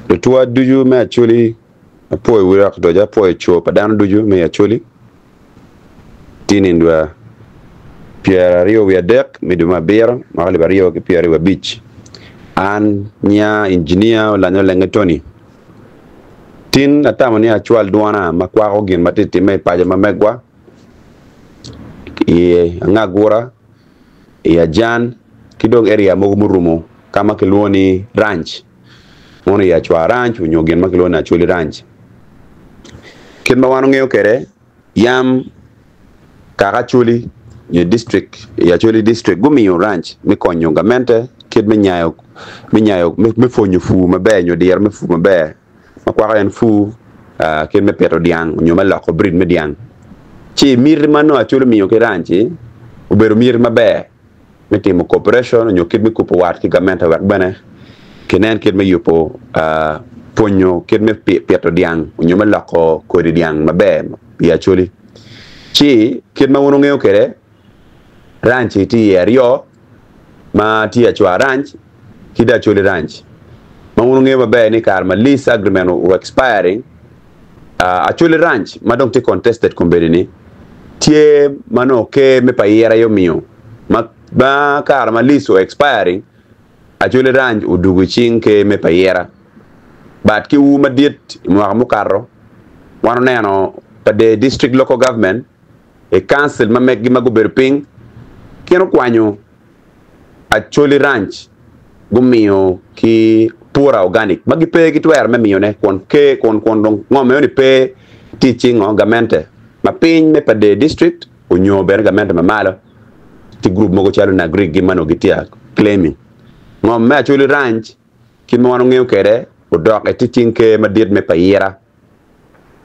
the tua duju me actually apoy wirak doja apoy cho padan duju me actually tinindwa Pierre Rio we dek miduma beer magali Rio ke Pierre we beach an nya engineer la no lengetoni tin atamo ni actual duana makwa ogin matiti me paja mamegwa e ngagura ya jan kidong area murumo kama kiloni ranch mono ya chwa ranch unyogen makiloni actually ranch kinma wanu ngeo kere yam kaka chuli ye district ya chuli district gumiyo ranch mi konyo gamente kid mi nyayo mi fonyo fu mabe nyo dier mi fu mabe makwa en fu kid me peto diang nyo malako breed me diang chi mir mano actually miyo ke ranch ubero mir mabe mi timo cooperation nyo kid mi kupo wat ki gamente wat bane kenen kid mi yupo ponyo kid mi peto diang nyo malako kodi diang mabe ya chuli chi kid ma wono ngeo kere ranch ti rio ma ti achwa ranch kida chuli ranch ma wono ngeo mabe ni kar ma lease agreement o expiring achuli ranch ma dong ti contested komberi ni tie mano ke me payera yo mio ma kar ma lease o expiring achuli ranch udugu ching ke me payera bat ki u ma diet mo karro wano neno pa de district local government e council ma meg ma gober ping keno kwanyo actually ranch gumio ki pura organic magi pe ki twer me mione kon dong ngome oni pe teaching on gamente ma ping me pa de district unyo ber gamente ma malo ti group mogo chalo na grig gimano gitia claiming ngom me actually ranch kin mo wano ngeo kere o dok e teaching ke ma diet me pa yera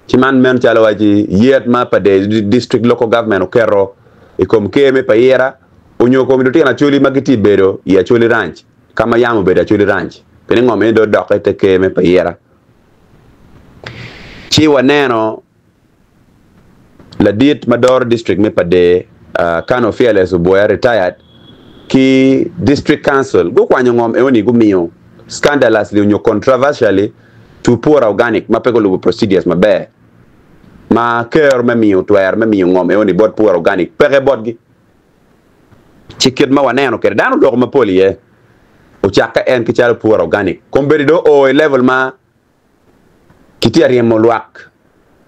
chiman men chalo waji yet ma pa de district local government o kero e kom ke me pa yera onyo community na chuli magiti bedo ya chuli ranch kama yamu bedo chuli ranch pene ngome do dok e ke me pa yera chi waneno la diet mador district me pa de Kano Fearless boy retired ki district council go kwanyo ngom e oni gumiyo scandalously onyo controversially to poor organic ma pego lubu procedures ma be ma care me miyo twer me miyo ngom e oni bot poor organic pere bot gi chikid ma waneno kere dano dog ma poli ye o chaka en ki chalo poor organic komberi do o level ma kiti ariemo luak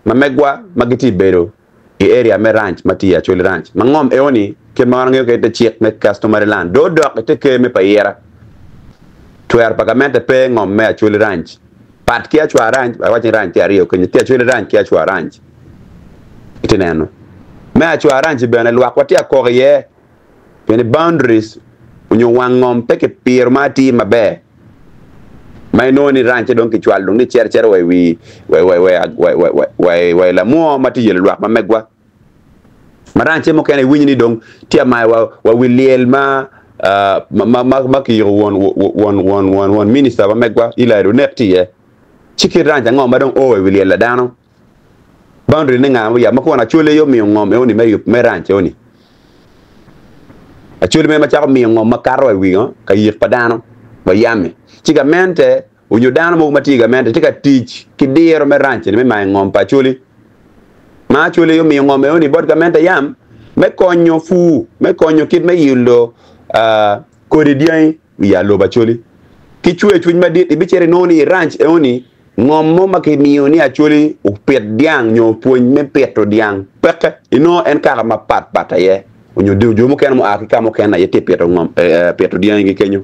ma megwa magiti bedo e area me ranch matia choli ranch ma ngom e oni kid ma waneno ke te chik me customer land do dog te ke me payera twer pagamente pe ngom me choli ranch pat kia chwa ranch wachi ranch ya rio kwenye tia chwele ranch kia chwa ranch itineno mea chwa ranch bene luak watia korye pene boundaries unyo wangom peke pir mati mabe mainoni ranch don ki chwal dong ni cher wai la muo mati yele luak mamegwa ma ranch mo kene winyi ni dong tia mai wa wiliel ma ki won minister mamegwa ila ro nekti ye chiki ranch ngom badong o wili la dano boundary ni ngam ya mako na chule yo mi ngom e oni me ranch oni a chule me ma chako mi ngom makaro e wi ka yif padano ba yame chiga mente unyo dano mo matiga mente tika teach kidiro me ranch ni me ma ngom pa chule ma chule yo mi ngom e oni bod ka mente yam me konyo fu me konyo kid me yilo kodidian ya lo ba chule ki chue chuny madit ibichere noni ranch e oni ngom mo makimiyo ni actually upet diang nyo puony me peto diang peke ino en kaka ma pat ye onyo do mo ken mo akika mo ken na yete peto ngom peto diang ngi kenyo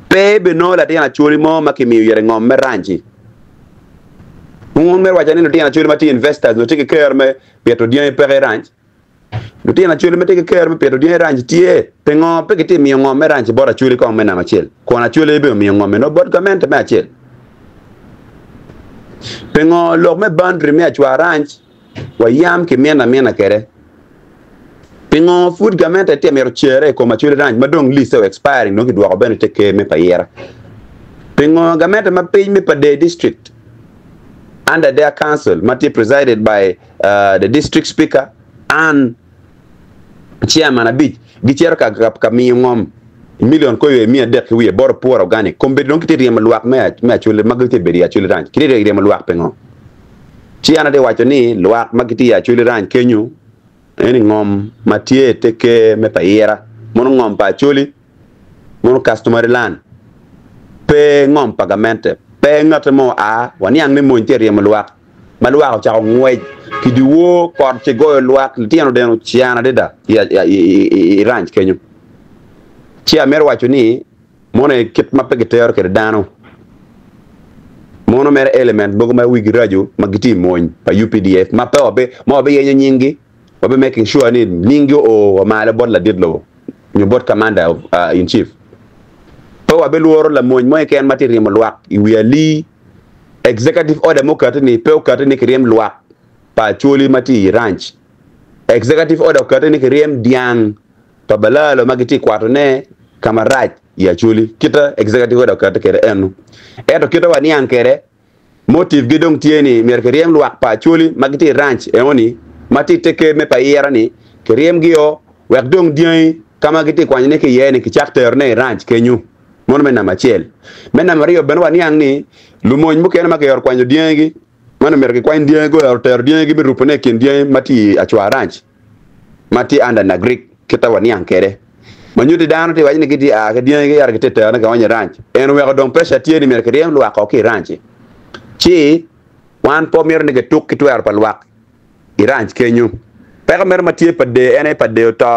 pe be no la diang actually mo makimiyo yere ngom me ranchi ngom me wacha ni no diang actually mati investors no take care me peto diang pere ranch no diang actually me take care me peto diang ranch tie pe ngom pe kiti mi ngom me ranch bora actually ko me na machel ko na actually be mi ngom me no bot comment me achel pengo lok me boundary me achwa ranch wa yam ke mena kere pengo food government te mero chere ko machuri ranch madong list of expiring no kidwa ko ben te ke me payera pengo government ma pay me pa de district under their council mati presided by the district speaker and chairman abit gicher ka mi ngom million ko ye mi de ki bor por organic kombe don kiti riem luak me chule magite beri chule ranch kiti riem luak pengo chi ana de wacho ni luak magiti ya chule ranch kenyu eni ngom matie teke me payera mono ngom pa chuli mono customer lan pe ngom pagamente pe ngatmo a wani ang ni mo intere me luak maluak cha ngwe ki diwo kor che go luak tiano de chiana de da ya ranch kenyu chi amer wacho ni mone kit mapege ter ke dano mono mer element bogo ma wigi radio magiti moñ pa UPDF ma pa obe mo be yenye nyingi obe making sure ni ningi o mala bot la didlo ñu bot commander of, in chief pa obe luoro la moñ moy ken materi mo luak we ali executive order mo katani pe katani kriem luak pa choli mati ranch executive order katani kriem diang pa balalo magiti kwatone kamaraj ya chuli kita executive order kata kere enu eto kita wani ankere motive gidong tieni mer keriem luak pa chuli magiti ranch eoni mati teke me pa yera ni keriem gio wek dong dien kama giti kwanyne ke yene ki chapter ne ranch kenyu mon mena machel mena mario ben wani ang ni lumoñ mu ken ma ke yor kwanyo dien gi man mer ke kwany dien go yor ter dien gi be rupone ken dien mati achwa ranch mati anda na greek kita wani ankere manyudi dano te wajini kiti a ke dien ge yar ke tete na kawanya ranch en we don pressure tie ni mer ke riem luak ko ki ranch chi wan po mer ne ke tuk ki twer pa luak i ranch kenyu pe mer matie pa de ene pa de to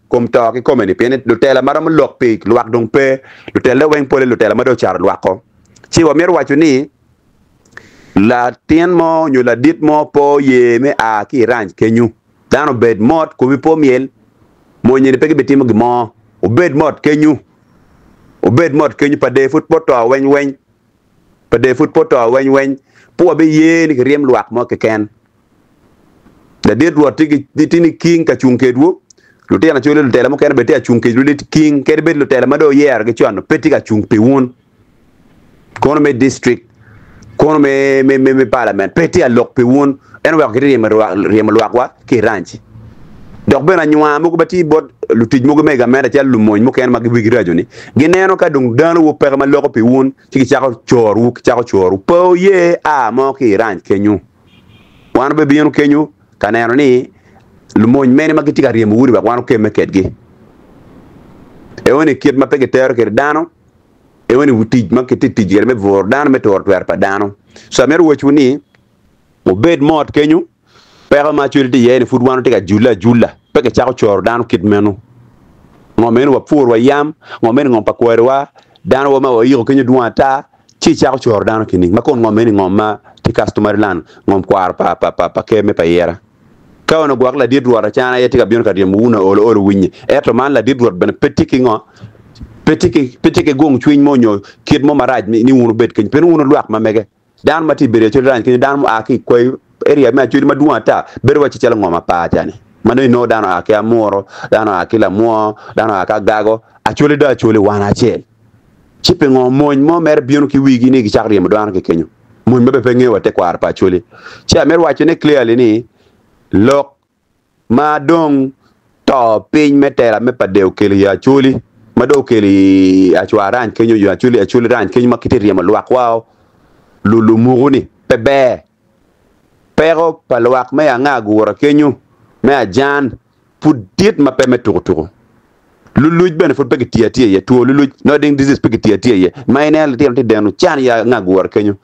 kom to ki komeni pene lu tela maram lok pe luak dong pe lu tela wen pole lu tela ma do char luak ko chi wa mer wacho ni la tien mo nyu la dit mo po ye me a ki ranch kenyu dano bed mot ko bi po miel mo nyini pege betimo gimo obed mot kenyu pa de football to wen pa de football to wen po be ye ni riem luak mo ke ken da de do tini king ka chunke du lu te na chule lu tele mo ken be te chunke du king ke be lu tele ma do yer ke chano peti ka chung pe won kono me district kono me parliament peti a lok pe won en wa ke riem luak wa ke ranch dok bena nywa mo ko bati bot lu tij mo go mega mera tel lu moñ mo ken mag wigi radio ni gineno ka dung dan wo per ma loko pe won ci chako choru po ye a mo ki ranch kenyu wan be bienu kenyu kaneno ni lu moñ meni mag ti ka riem wuri ba wan ke meket gi e woni kit ma pege ter ke dano e woni wutij ma ke tij me vor dano me tor twer pa dano so mer wo chuni mo bed mot kenyu pega ma chulti yene fut wanu tega jula peke chako chor danu kit menu ngomen wa pur wa yam ngomen ngom pakwere wa danu wa ma wa yiro kenyu duata chi chako chor danu kini makon ngomen ngoma ti customer lan ngom kwar pa ke me pa yera kawono gwak la dit wara chana yeti ka bion ka dem wuna olo winyi eto man la dit wor ben petiki gong chwin monyo kit mo maraj ni wunu bet ken pen wunu luak ma mege dan mati bere children ken dan mo aki koy area ma chudi maduata bere wa chichela ngoma pa tane mano no dano ake amoro dano akila mo dano akagago achole da achole wana chel chipe ngom moñ mo mer bionu ki wigi ni ki chakri mo dano ke kenyo moñ mebe penge wa te kwar pa chole chi amer wa chene clearly ni lok ma dong to pin metera me padeo keli ya chuli mado keli achwa ran kenyo ya chuli ran kenyo makitiri mo lwa kwao lulu muguni pebe pero palwak me anga gura kenyu me ajan pudit ma peme tuku luluj ben fot pege tia ye to luluj no ding disease pege tia ye maynel ti denu chan ya nga gura kenyu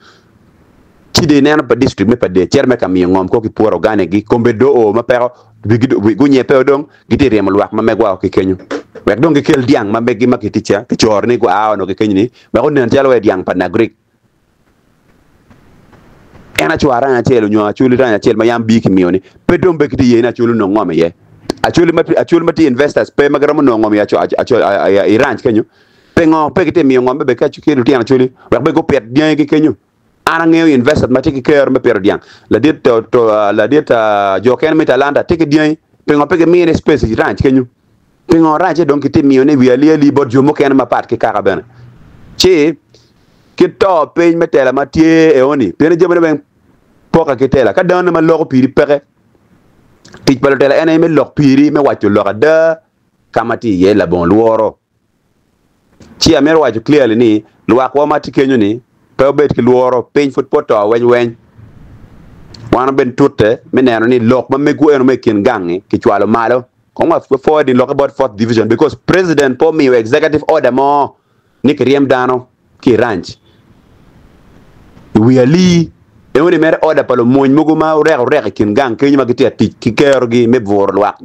chide nena pa district me pa de cherme kam ngom ko ki poro gane gi kombe do o ma pero gu nye pe dong giti rem lwak ma megwa ki kenyu wek dong kel diang ma megi ma ki ticha ki chor ni go awo no ki kenyu ni ba ko nen telo we diang pa na greek ena chwara na chelo nyo achuli ranya chel ma yam biki mioni pe dom be kiti ye na chulu no ngome ye achuli mati investors pe magramo no ngome ya iran kenyu pe ngo pe kiti mi ngome be ka chukelu ti na chuli wek be go pet bien ki kenyu ana ngeo investors mati ki ker me per diang la dit to la dit joken metalanda tiki bien pe ngo pe ke mi space iran kenyu pe ngo raje donc kiti mioni wi ali bot jomo ken ma pat ki kaka ben chi kito pe metela matie e oni pene jebene ben poka kitela ka dan ma loko piri pere tij palotela ene me lok piri me wacho loka da kamati ye la bon luoro chi amero wacho clearly ni luak wa mati kenyo ni pe obet ki luoro piny fut poto weny wana ben tutte meneno ni lok ma megu eno me kin gangi ki chwalo malo kongwa forward in look about 4th division because president po mi executive order mo ni kriem dano ki ranch we ali e woni mere order palo moñ mugo ma rek kin gang kenyo ma giti ati ki kero gi me vor luak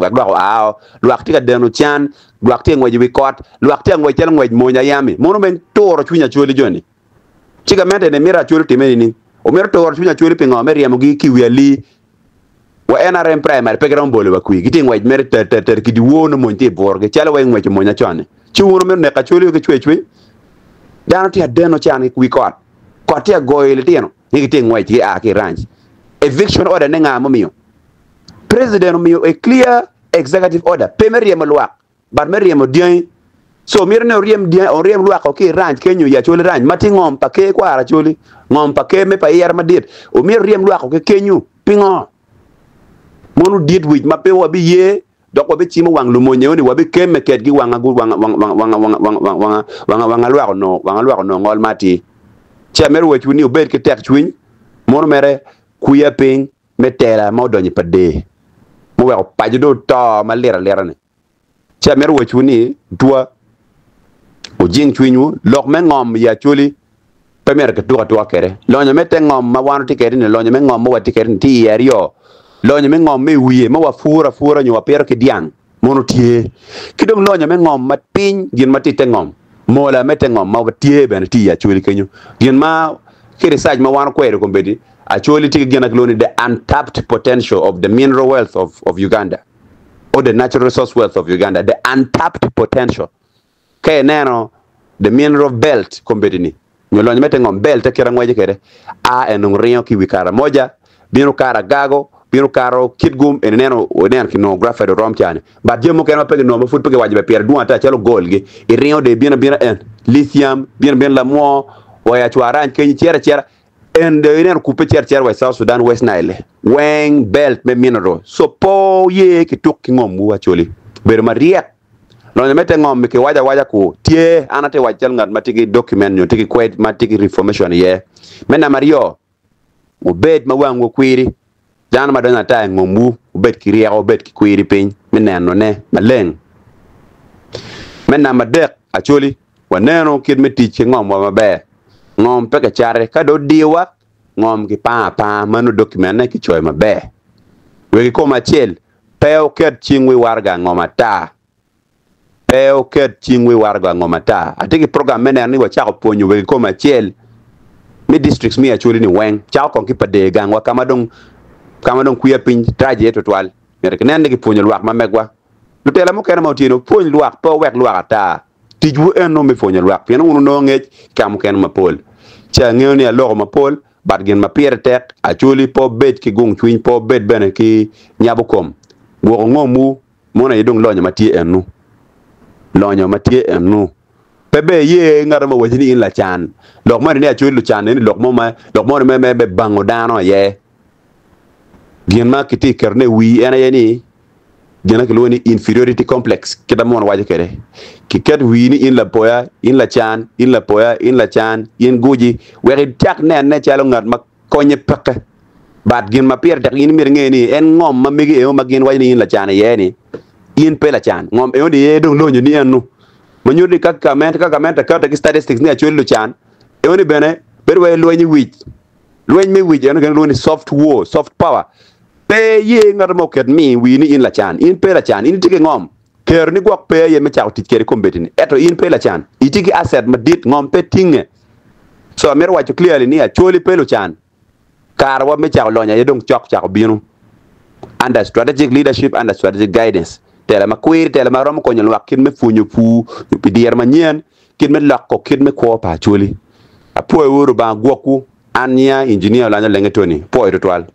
luak tika deno chan luak ti ngwej wi kot luak ti ngwej tel ngwej moña yami mono ben toro chunya choli joni chiga mente ne mira choli timeni ni o mero toro chunya choli pingo me riemo gi ki we ali wa NRM primary pegram bole wa kui giti ngwej mere ter ki di wono moñ ti borge chala wa ngwej moña chone chi wono mer ne ka choli ke chwe dano ti deno chan wi kot ti goyle tieno ni giti ngwej ki a ki ranch eviction order ne nga momiyo president miyo a clear executive order pe me riemo luak bar me riemo dien so mir ne riem dien on riem luak o ki ranch kenyo ya choli ranch mati ngom pa ke kwara choli ngom pa ke me pa yer madit o mir riem luak o ke kenyo pingo monu dit wich ma pe wabi ye dok wabi chimo wang lumo nyoni wabi keme ket gi wanga gu wanga luak no ngol mati cha mer wechu ni obed ke tek chwin monu mere kuya ping metela mo donyi pade mo wa pajido to ma lera ne cha mer wechu ni dua o jing chwinyu lok me ngom ya chuli pe mer ke to kere lonyo me te ngom ma wanu tikeri ne lonyo me ngom mo wa tikeri ti yerio lonyo me ngom me wiye mo wa fura nyu wa per ke diang monu tie kidom lonyo me ngom ma piny gin ma tite ngom mola me te ngom ma tie ben ti ya chuli kenyu gin ma ki research ma wanu kwere kombedi actually tiki gena gloni the untapped potential of the mineral wealth of Uganda or the natural resource wealth of Uganda, the untapped potential kaya neno the mineral belt kombedini nyolonyo mete ngom belt kera ngweje kere a enung rio ki wikara moja binu kara gago binu karo kitgum eneno ki no grafa de rom chane ba jemo kena pege no mafut pege wajibe pier duanta chalo golgi i rio de bina en lithium bina la mo waya chwaran kenyi chera and the Union coupe cher West South Sudan West Nile weng belt me mineral so po ye ki tuk ngom mu actually ber maria no mete ngom ke waja ku tie anate wajal ngat matigi document nyo tigi kwet matigi reformation ye mena mario obed ma wango kwiri jana madonna ta ngombu obed ki ria obed ki kwiri pin meneno ne maleng mena madek actually waneno kid metich ngom wa mabe ngom peke chare ka do diwa ngom ki pa manu document ne ki choy mabe we ko machiel peo ket chingwi warga ngomata peo ket chingwi warga ngomata atiki program mene ni wa chako ponyo we ko machiel mi districts mi achuli ni weng chako kon ki pade gangwa kama dong kuya pin traje to twal mere knende ki ponyo luak mamegwa lutela mo kena mautino ponyo luak po wek luak ata tijwu eno mi ponyo luak piano unu no ngech kam ken mapol cha ngeo ni alogo mapol bat gen mapier tek achuli po bet ki gung chwin po bet bene ki nyabukom go ngomu mona yedong lonyo matie enu pebe ye ngara ma wajini in la chan lok mo ni achuli lu chan ni lok mo me be bango dano ye gen ma kiti kerne wi ena ye ni gena ke loni inferiority complex kida mon waje kere ki ket wi ni in la poya in la chan in la poya in la chan in guji weri tak ne chalo ngat ma konye peke bat gin ma pier tak in mir ngeni en ngom ma migi e ma gin waje ni in la chan ye ni in pe la chan ngom e ndi e dong lonyo ni enu ma nyudi ka comment ka ta statistics ni achul lu chan e oni bene berwe loñi wi mi wi en gen loni soft war soft power pe ye ngar mo ket mi wi ni in la chan in pe la chan in tike ngom ker ni gwak pe ye me chaw tikere kombetini eto in pe la chan itiki asset madit ngom pe tinge so mer wacho clearly ni acholi pe lo chan kar wa me chaw lonya ye dong chok chaw binu under strategic leadership under strategic guidance tele ma kwir tele ma rom ko nyol wakin me funyu pu pi dier manyen kin me lak ko kin me ko pa choli apo wuru ba gwoku anya engineer la lengetoni po etwal